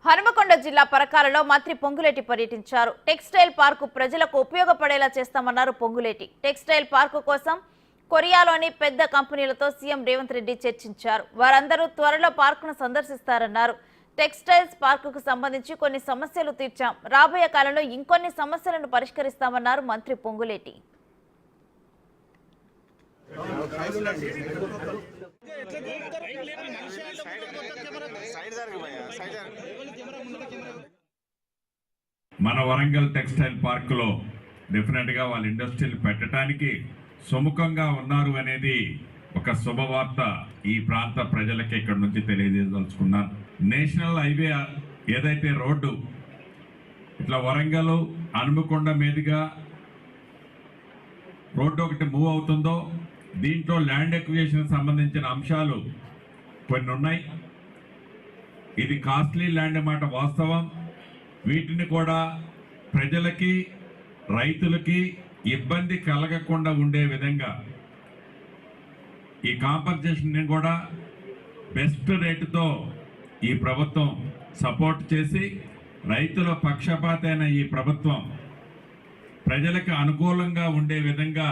హనుమకొండ జిల్లా పరకాలలో మంత్రి పొంగులేటి పర్యటించారు. టెక్స్టైల్ పార్కు ప్రజలకు ఉపయోగపడేలా చేస్తామన్నారు పొంగులేటి. టెక్స్టైల్ పార్కు కోసం కొరియాలోని పెద్ద కంపెనీలతో సీఎం రేవంత్ రెడ్డి చర్చించారు. వారందరూ త్వరలో పార్కును సందర్శిస్తారన్నారు. టెక్స్టైల్స్ పార్కుకు సంబంధించి కొన్ని సమస్యలు తీర్చాం, రాబోయే కాలంలో ఇంకొన్ని సమస్యలను పరిష్కరిస్తామన్నారు మంత్రి పొంగులేటి. మన వరంగల్ టెక్స్టైల్ పార్కులో డెఫినెట్గా వాళ్ళ ఇండస్ట్రీలు పెట్టడానికి సుముఖంగా ఉన్నారు అనేది ఒక శుభవార్త ఈ ప్రాంత ప్రజలకి ఇక్కడ నుంచి తెలియజేయదలుచుకున్నాను. నేషనల్ హైవే ఏదైతే రోడ్డు ఇట్లా వరంగల్ హనుమకొండ మీదుగా రోడ్డు ఒకటి మూవ్ అవుతుందో దీంట్లో ల్యాండ్ ఎక్విజిషన్ సంబంధించిన అంశాలు కొన్ని ఉన్నాయి. ఇది కాస్ట్లీ ల్యాండ్ మాట వాస్తవం. వీటిని కూడా ప్రజలకి రైతులకి ఇబ్బంది కలగకుండా ఉండే విధంగా ఈ కాంపన్సేషన్ కూడా బెస్ట్ రేటుతో ఈ ప్రభుత్వం సపోర్ట్ చేసి రైతుల పక్షపాతైన ఈ ప్రభుత్వం ప్రజలకు అనుకూలంగా ఉండే విధంగా